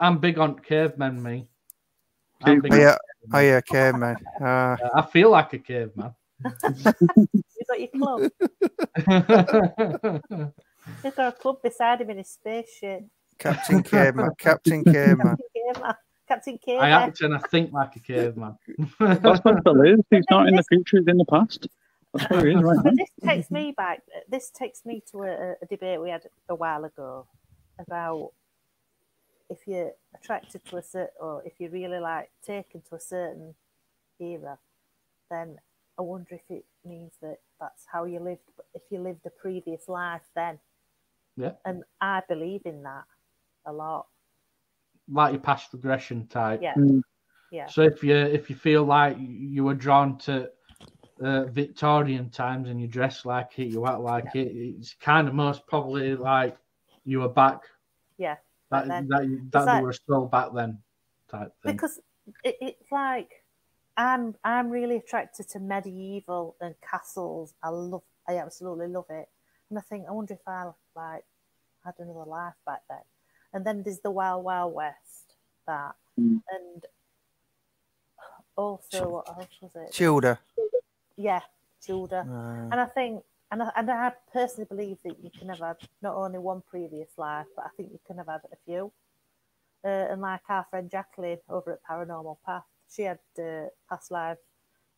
I'm big on cavemen, me. Caveman. I feel like a caveman. You got your club. He's got a club beside him in his spaceship. Captain Caveman. Captain Caveman. I act and I think like a caveman. That's what Phil is. He's not in the future, he's in the past. That's what he is right now. This takes me to a debate we had a while ago about if you're attracted to a certain, or if you really like taken to a certain era, then I wonder if it means that that's how you lived, if you lived a previous life then. Yeah. And I believe in that a lot. Like your past regression type. Yeah. Yeah. So if you feel like you were drawn to Victorian times and you dress like it, you act like it, it's kind of most probably like you were back. Yeah. That they were still back then type thing. Because it's like I'm really attracted to medieval and castles. I absolutely love it. And I think, I wonder if I like had another life back then. And then there's the Wild Wild West, and also what else was it? Tudor. Yeah, Tudor. And I think, and I personally believe that you can have had not only one previous life, but I think you can have had a few. And like our friend Jacqueline over at Paranormal Path, she had past life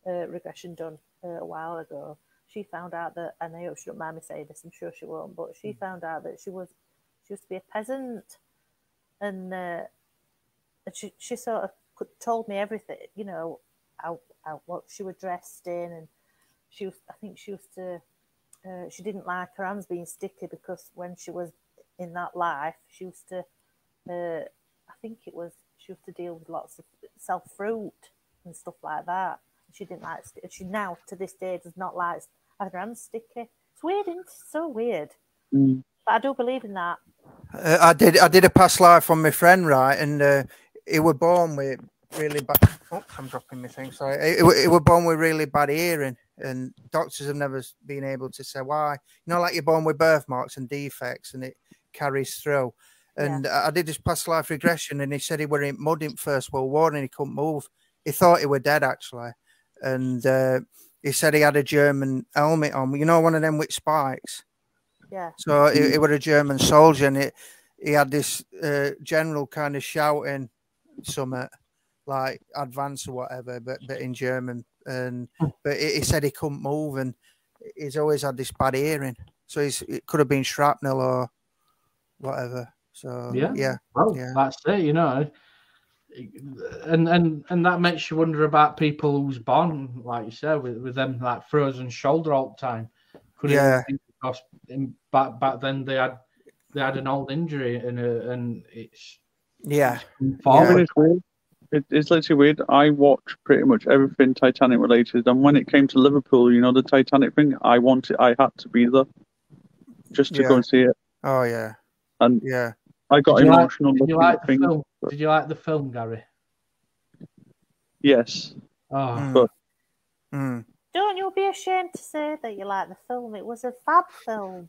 regression done a while ago. She found out that, and I hope she don't mind me saying this, I'm sure she won't, but she found out that she used to be a peasant, and she sort of told me everything, you know, how what she was dressed in, and I think she used to, she didn't like her hands being sticky because when she was in that life, she used to, I think it was, she used to deal with lots of self-fruit and stuff like that. She didn't like, she now to this day does not like having her hands sticky. It's weird, isn't it? It's so weird. But I do believe in that. I did a past life on my friend, right, and he was born with really bad. Oh, I'm dropping my thing. Sorry, he was born with really bad hearing, and doctors have never been able to say why. You know, like you're born with birthmarks and defects, and it carries through. And I did this past life regression, and he said he were in mud in First World War, and he couldn't move. He thought he were dead actually, and he said he had a German helmet on. You know, one of them with spikes. Yeah. So he was a German soldier, and he had this general kind of shouting something like advance or whatever, but in German. And but he said he couldn't move, and he's always had this bad hearing. So it could have been shrapnel or whatever. So yeah. Well, that's it, you know. And that makes you wonder about people who's born, like you said, with them like frozen shoulder all the time. Could it be because back then they had an old injury and it's It's weird. It's literally weird. I watch pretty much everything Titanic related, and when it came to Liverpool, you know, the Titanic thing, I had to be there just to go and see it. Oh yeah, and I got emotional. Did you like the film? Did you like the film, Gary? Yes. Oh, but Don't you be ashamed to say that you like the film. It was a fab film.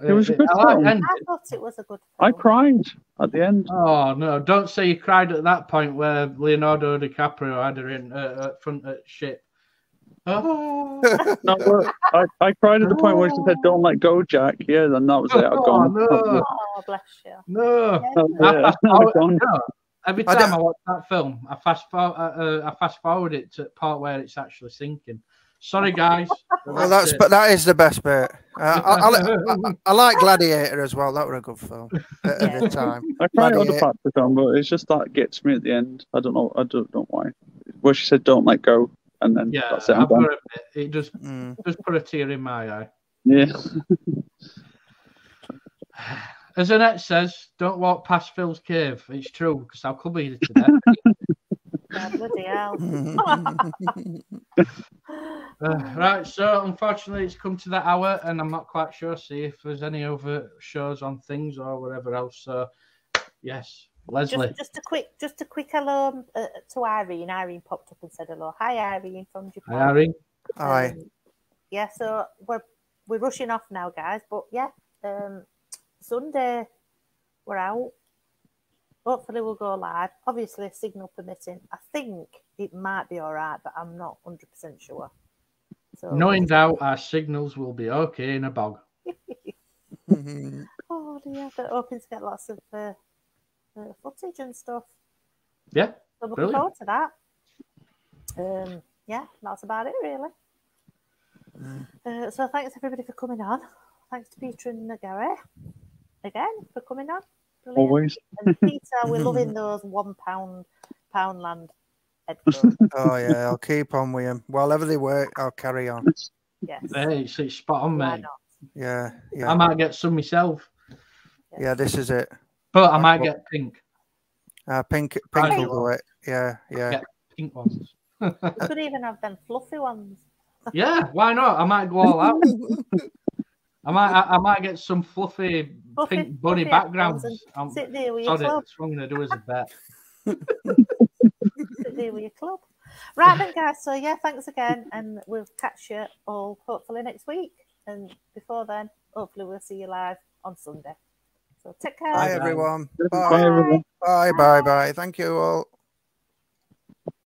It was a good film. I thought it was a good film. I cried at the end. Oh no! Don't say you cried at that point where Leonardo DiCaprio had her in front of ship. Oh. No, I cried at the point where she said, "Don't let go, Jack." Yeah, then that was it. I've gone. No. Oh, bless you. No. Yeah. Every time I watch that film, I fast forward it to the part where it's actually sinking. Sorry, guys. Well, that is the best bit. I like Gladiator as well. That was a good film at the time. I cried at other parts of the film, but it's just that gets me at the end. I don't know why. Where she said, "Don't let go," and then that's it. It just put a tear in my eye. Yeah. As Annette says, don't walk past Phil's cave. It's true, because I'll cover you to death. Oh, bloody hell. Right, so unfortunately it's come to that hour, and I'm not quite sure. See if there's any other shows on things or whatever else. So, yes, Leslie. Just a quick hello to Irene. Irene popped up and said hello. Hi, Irene from Japan. Hi, Irene. Hi. Yeah, so we're rushing off now, guys. But yeah, Sunday we're out. Hopefully we'll go live. Obviously, signal permitting. I think it might be all right, but I'm not 100% sure. So, no in doubt, our signals will be okay in a bog. Oh dear, but hoping to get lots of footage and stuff. Yeah, so looking forward to that. Yeah, that's about it really. So thanks everybody for coming on. Thanks to Peter and Gary again for coming on. Brilliant. Always. And Peter, we're loving those Poundland headphones. Oh yeah, I'll keep on with them. Whatever they work, I'll carry on. Yes. Hey, it's spot on, mate. Yeah. I might get some myself. Yeah, this is it. But I might get pink. Pink will do it. Yeah. Get pink ones. You could even have them fluffy ones. Yeah, why not? I might go all out. I might get some fluffy pink bunny backgrounds. Sit there with your club. That's what I'm going to do as a bet. Sit there with your club. Right then, guys. So yeah, thanks again, and we'll catch you all hopefully next week. And before then, hopefully we'll see you live on Sunday. So take care. Bye everyone. Bye everyone. Bye. Thank you all.